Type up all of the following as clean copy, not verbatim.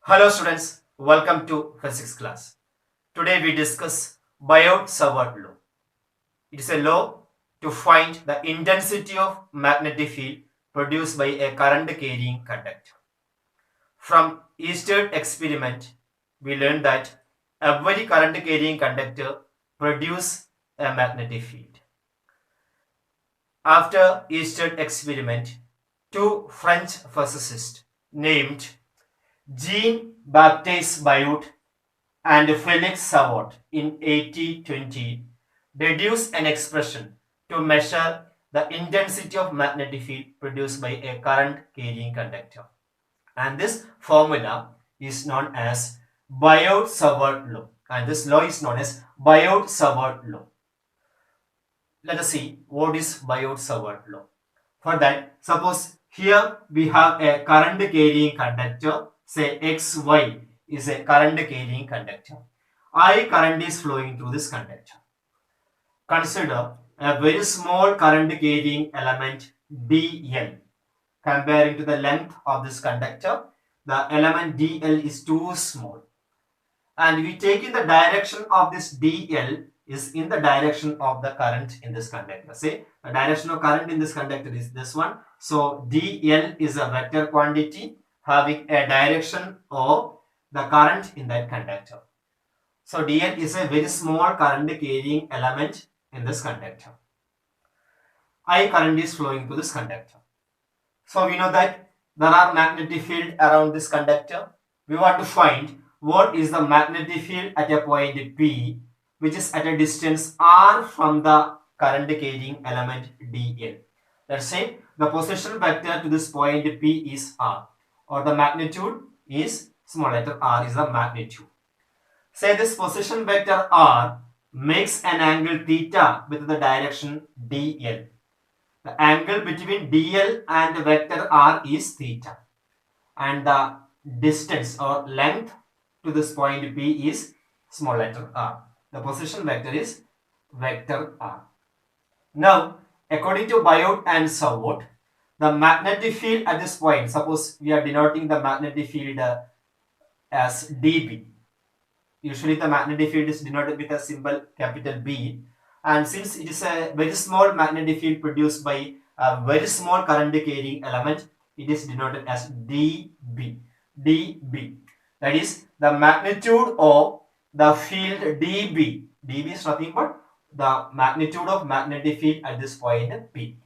Hello students, welcome to physics class. Today we discuss Biot Server Law. It is a law to find the intensity of magnetic field produced by a current carrying conductor. From Eastern experiment, we learned that every current carrying conductor produces a magnetic field. After Eastern experiment, two French physicists named Jean-Baptiste Biot and Felix Savart in 1820 deduced an expression to measure the intensity of magnetic field produced by a current carrying conductor. And this formula is known as Biot Server Law. And this law is known as Biot Server Law. Let us see what is Biot Server Law. For that, suppose here we have a current carrying conductor, say XY is a current carrying conductor. I current is flowing through this conductor. Consider a very small current carrying element dl. Comparing to the length of this conductor, the element dl is too small. And we take in the direction of this dl is in the direction of the current in this conductor. Say the direction of current in this conductor is this one. So dl is a vector quantity having a direction of the current in that conductor. So dl is a very small current carrying element in this conductor. I current is flowing through this conductor. So we know that there are magnetic field around this conductor. We want to find what is the magnetic field at a point P, which is at a distance r from the current carrying element dl. Let's say the position vector to this point P is r, or the magnitude is small letter r is the magnitude. Say this position vector r makes an angle theta with the direction dl. The angle between dl and vector r is theta, and the distance or length to this point P is small letter r. The position vector is vector r. Now, according to Biot and Savart, the magnetic field at this point, suppose we are denoting the magnetic field as dB. Usually the magnetic field is denoted with a symbol capital B, and since it is a very small magnetic field produced by a very small current carrying element, it is denoted as dB. dB. That is the magnitude of the field dB. dB is nothing but the magnitude of magnetic field at this point P.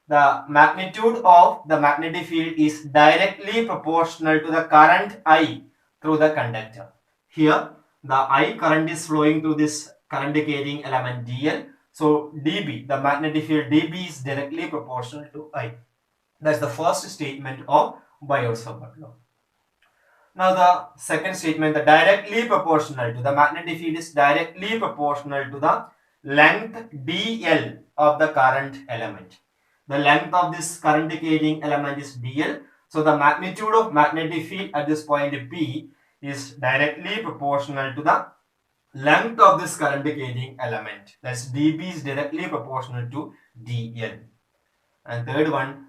The magnitude of the magnetic field is directly proportional to the current I through the conductor. Here the I current is flowing through this current carrying element dl. So dB, the magnetic field dB is directly proportional to I. That's the first statement of Biot Server Law. Now the second statement, the directly proportional to the magnetic field is directly proportional to the length dl of the current element. The length of this current carrying element is dl. So the magnitude of magnetic field at this point P is directly proportional to the length of this current carrying element. That's dB is directly proportional to dl. And third one,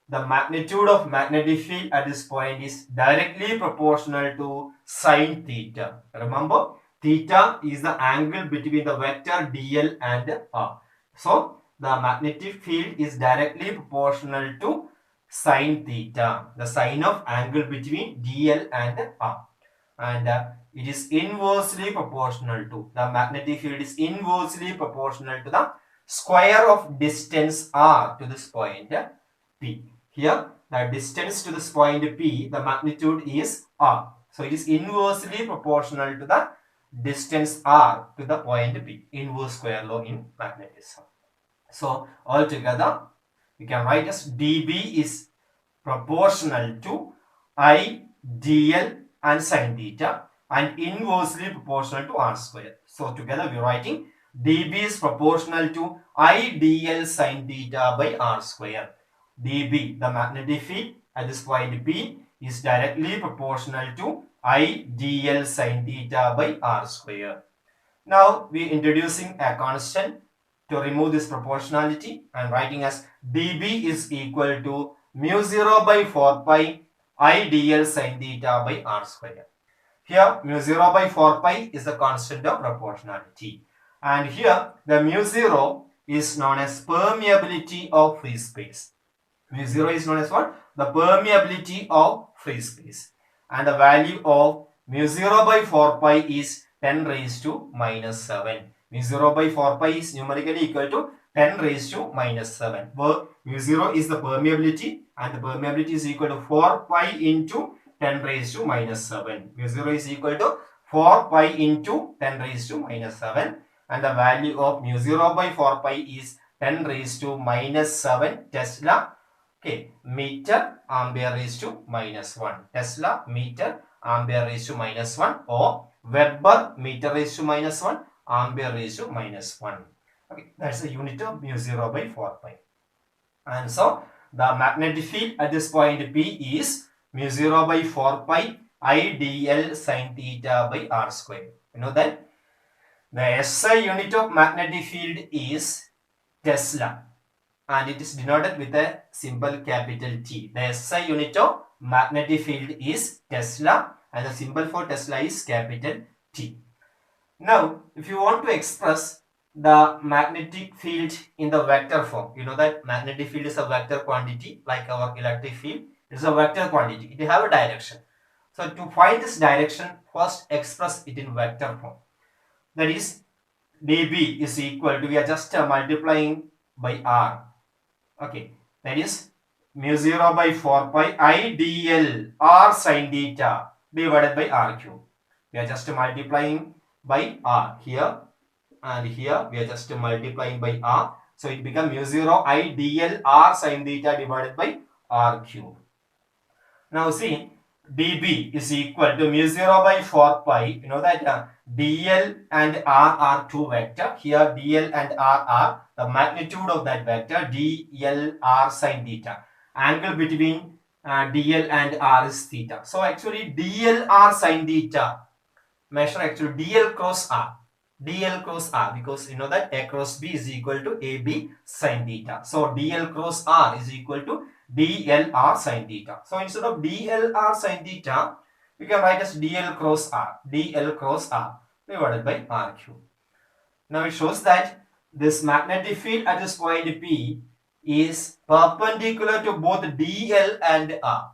the magnitude of magnetic field at this point is directly proportional to sine theta. Remember, theta is the angle between the vector dl and r. So the magnetic field is directly proportional to sine theta, the sine of angle between dl and r. And it is inversely proportional to, the magnetic field is inversely proportional to the square of distance r to this point P. Here the distance to this point P, the magnitude is r. So it is inversely proportional to the distance r to the point P. Inverse square law in magnetism. So altogether we can write as dB is proportional to I dl and sine theta and inversely proportional to r square. So together we are writing dB is proportional to I dl sine theta by r square. dB, the magnetic field at this point P, is directly proportional to I dl sine theta by r square. Now we are introducing a constant to remove this proportionality and writing as dB is equal to mu 0 by 4 pi I dl sin theta by r square. Here mu 0 by 4 pi is the constant of proportionality. And here the mu 0 is known as permeability of free space. Mu 0 is known as what? The permeability of free space. And the value of mu 0 by 4 pi is 10 raised to minus 7. Mu 0 by 4 pi is numerically equal to 10 raised to minus 7. Where mu 0 is the permeability and the permeability is equal to 4 pi into 10 raised to minus 7. Mu 0 is equal to 4 pi into 10 raised to minus 7. And the value of mu 0 by 4 pi is 10 raised to minus 7 Tesla. Okay, meter ampere raised to minus 1. Tesla meter ampere raised to minus 1 or Weber meter raised to minus 1 ampere raised to minus 1. Okay, that's the unit of mu 0 by 4 pi. And so the magnetic field at this point P is mu 0 by 4 pi I dl sin theta by r square. You know that the SI unit of magnetic field is Tesla. And it is denoted with a symbol capital T. The SI unit of magnetic field is Tesla and the symbol for Tesla is capital T. Now, if you want to express the magnetic field in the vector form, you know that magnetic field is a vector quantity like our electric field. It is a vector quantity. It has a direction. So, to find this direction, first express it in vector form. That is, dB is equal to, we are just multiplying by R. Okay, that is mu 0 by 4 pi I dl r sin theta divided by r cube. We are just multiplying by r here and here we are just multiplying by r. So it becomes mu 0 I dl r sin theta divided by r cube. Now see, dB is equal to mu 0 by 4 pi. You know that dl and r are two vector. Here dl and r are the magnitude of that vector dl r sin theta. Angle between dl and r is theta. So actually dl r sin theta measure actually dl cross r. dl cross r, because you know that a cross b is equal to ab sin theta. So dl cross r is equal to dl r sin theta. So instead of dl r sin theta, we can write as dl cross r divided by r cube. Now it shows that this magnetic field at this point P is perpendicular to both dl and r.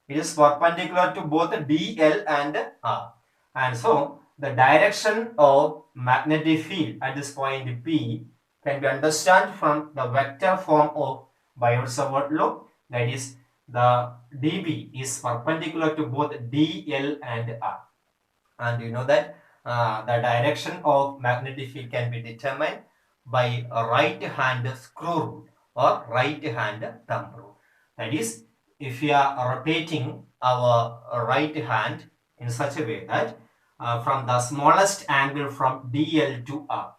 It is perpendicular to both dl and r. And so the direction of magnetic field at this point P can be understood from the vector form of Biot Server Law. That is, the dB is perpendicular to both dl and r. And you know that the direction of magnetic field can be determined by a right hand screw rule or right hand thumb rule. That is, if we are rotating our right hand in such a way that from the smallest angle from dl to r,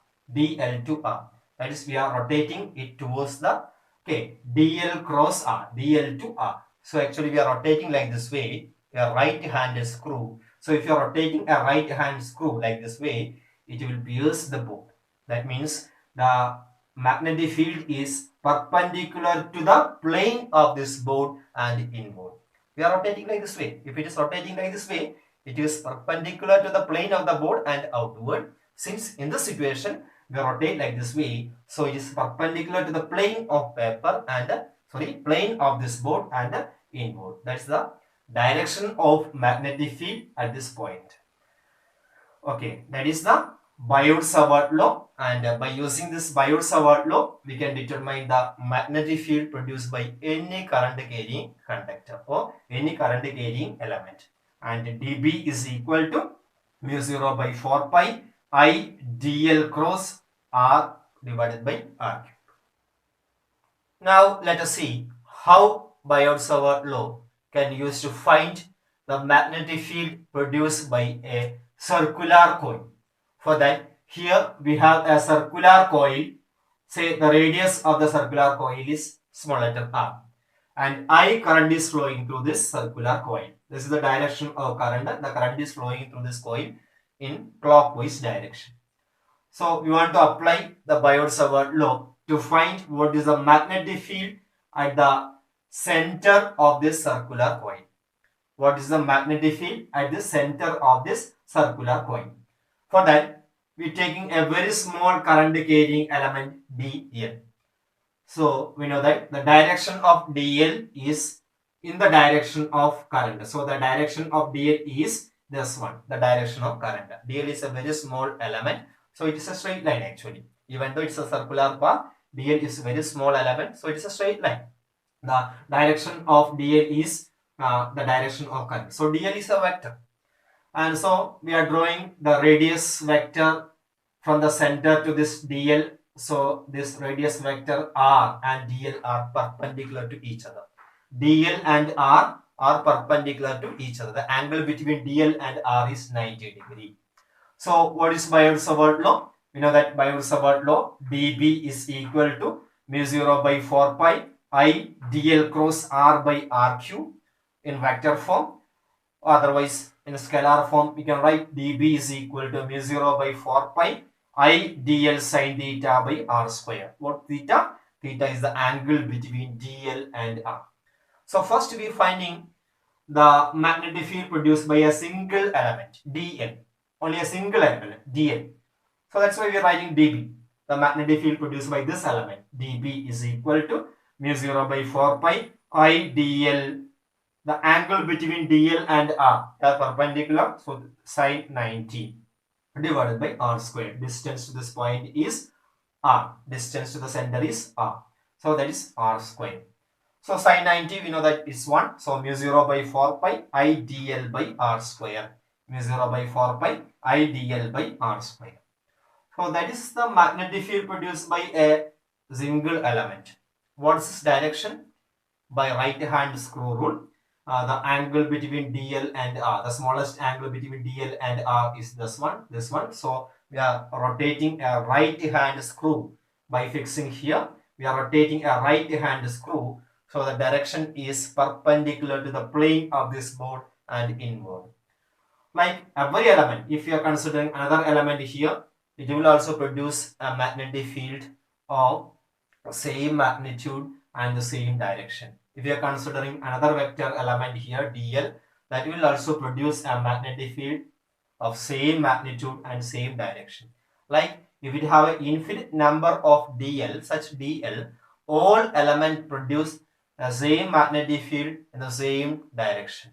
that is, we are rotating it towards the dl cross r, dl to r. So actually we are rotating like this way, a right hand screw. So if you are rotating a right hand screw like this way, it will pierce the board. That means the magnetic field is perpendicular to the plane of this board and inward. We are rotating like this way. If it is rotating like this way, it is perpendicular to the plane of the board and outward. Since in this situation, we rotate like this way, so it is perpendicular to the plane of paper and plane of this board and inward. That's the direction of magnetic field at this point. Okay, that is the Biot Server Law, and by using this Biot Server Law, we can determine the magnetic field produced by any current carrying conductor or any current carrying element. And dB is equal to mu 0 by 4 pi I dl cross r divided by r cube. Now let us see how Biot Server Law can use to find the magnetic field produced by a circular coil. For that, here we have a circular coil. Say the radius of the circular coil is small letter r, and I current is flowing through this circular coil. This is the direction of current. The current is flowing through this coil in clockwise direction. So we want to apply the Biot Server Law to find what is the magnetic field at the center of this circular coil. what is the magnetic field at the center of this circular coil. For that, we are taking a very small current carrying element dl. So we know that the direction of dl is in the direction of current. So the direction of dl is this one, the direction of current. dl is a very small element, so it is a straight line actually. Even though it's a circular path, dl is a very small element, so it is a straight line. The direction of dl is the direction of current. So dl is a vector, and so we are drawing the radius vector from the center to this dl. So this radius vector r and dl are perpendicular to each other. dl and r are perpendicular to each other. The angle between dl and r is 90 degree. So what is Biot Server Law? We know that Biot Server Law, dB is equal to mu 0 by 4 pi I dl cross r by rq in vector form. Otherwise, in scalar form, we can write dB is equal to mu 0 by 4 pi I dl sin theta by r square. What theta? Theta is the angle between dl and r. So first we are finding the magnetic field produced by a single element, dl. Only a single element, dl. So that's why we are writing dB. The magnetic field produced by this element, dB is equal to mu 0 by 4 pi I dl. The angle between dl and r are perpendicular, so sine 90 divided by r square. Distance to this point is r. Distance to the center is r. So that is r square. So sine 90 we know that is 1. So mu 0 by 4 pi I dl by r square. Mu 0 by 4 pi I dl by r square. So that is the magnetic field produced by a single element. What's its direction? By right hand screw rule. The angle between dl and r, the smallest angle between dl and r is this one. So we are rotating a right hand screw by fixing here. We are rotating a right hand screw, so the direction is perpendicular to the plane of this board and inward. Like every element, if you are considering another element here, it will also produce a magnetic field of same magnitude and the same direction. If you are considering another vector element here, dl, that will also produce a magnetic field of same magnitude and same direction. Like if you have an infinite number of dl, such dl, all elements produce the same magnetic field in the same direction.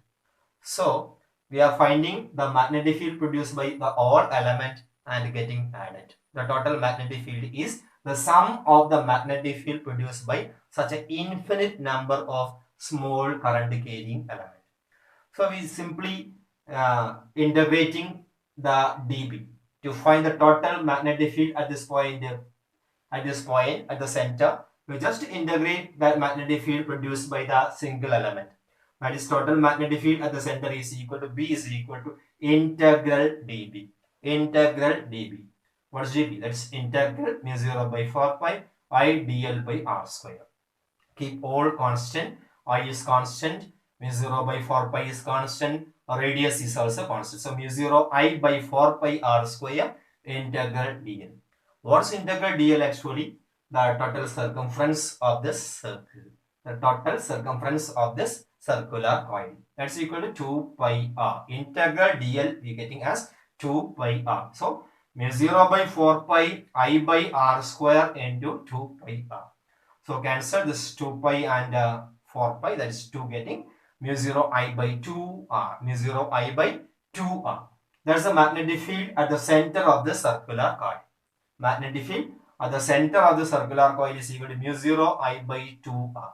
So we are finding the magnetic field produced by the all element and getting added. The total magnetic field is the sum of the magnetic field produced by such an infinite number of small current carrying elements. So we simply integrating the dB to find the total magnetic field at this point at the center. We just integrate that magnetic field produced by the single element. That is, total magnetic field at the center is equal to B is equal to integral dB. Integral dB. What is dB? That's integral mu 0 by 4 pi I dl by r square. Keep all constant. I is constant. Mu 0 by 4 pi is constant. Radius is also constant. So mu 0 I by 4 pi r square integral dl. What's integral dl actually? The total circumference of this circle. The total circumference of this circular coil. That's equal to 2 pi r. Integral dl we are getting as 2 pi r. So mu 0 by 4 pi I by r square into 2 pi r. So cancel this 2 pi and 4 pi, that is 2 getting mu 0 I by 2 r. Mu 0 I by 2 r. There's a magnetic field at the center of the circular coil. Magnetic field at the center of the circular coil is equal to mu 0 I by 2 r.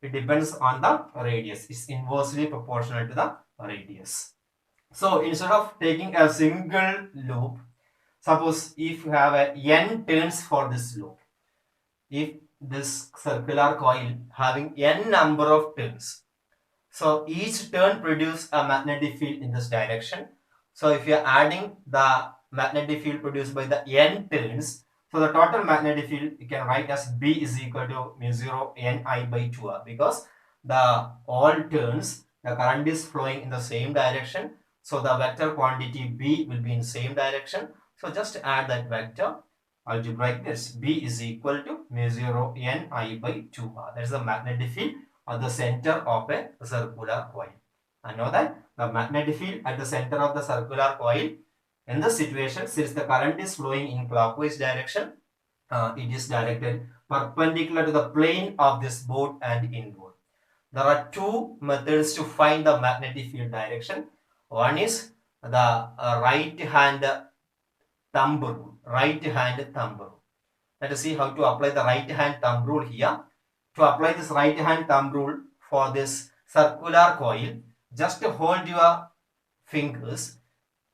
It depends on the radius. It's inversely proportional to the radius. So instead of taking a single loop, suppose if you have a n turns for this loop, if this circular coil having n number of turns, so each turn produces a magnetic field in this direction. So if you are adding the magnetic field produced by the n turns, so the total magnetic field you can write as B is equal to mu 0 n I by 2r, because the all turns the current is flowing in the same direction. So the vector quantity B will be in same direction. So just add that vector algebraic, this B is equal to mu 0 n I by 2r. That is the magnetic field at the center of a circular coil. I know that the magnetic field at the center of the circular coil, in this situation, since the current is flowing in clockwise direction, it is directed perpendicular to the plane of this board and inboard. There are two methods to find the magnetic field direction. One is the right hand thumb rule. Right hand thumb rule. Let us see how to apply the right hand thumb rule here. To apply this right hand thumb rule for this circular coil, just hold your fingers,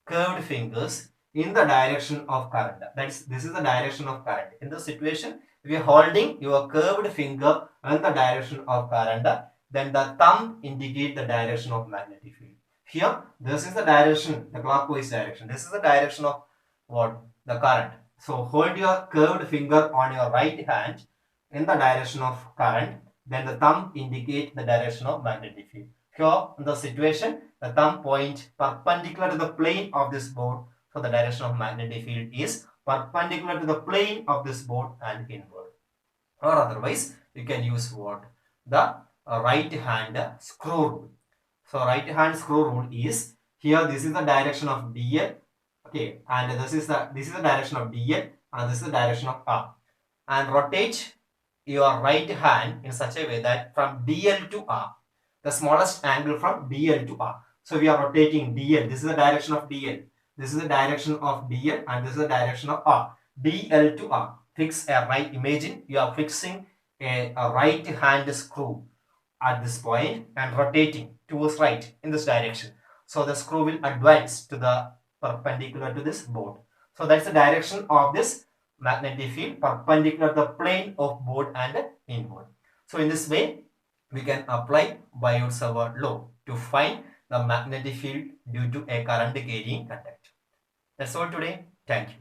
curved fingers, in the direction of current. This is the direction of current. In this situation, if you are holding your curved finger in the direction of current, then the thumb indicate the direction of magnetic field. Here, this is the direction, the clockwise direction. This is the direction of what? The current. So hold your curved finger on your right hand in the direction of current. Then the thumb indicate the direction of magnetic field. Here, in the situation, the thumb point perpendicular to the plane of this board. So the direction of magnetic field is perpendicular to the plane of this board and inward. Or otherwise, you can use what? The right hand screw rule. So right hand screw rule is here. This is the direction of DL. Okay, and this is the direction of DL, and this is the direction of R. And rotate your right hand in such a way that from DL to R, the smallest angle from DL to R. So we are rotating DL. This is the direction of DL. This is the direction of DL, and this is the direction of R. DL to R. Fix a right. Imagine you are fixing a right hand screw at this point and rotating towards right in this direction. So the screw will advance to the perpendicular to this board. So that's the direction of this magnetic field perpendicular to the plane of board and inward. So in this way, we can apply Biot Server law to find the magnetic field due to a current carrying conductor. That's all today. Thank you.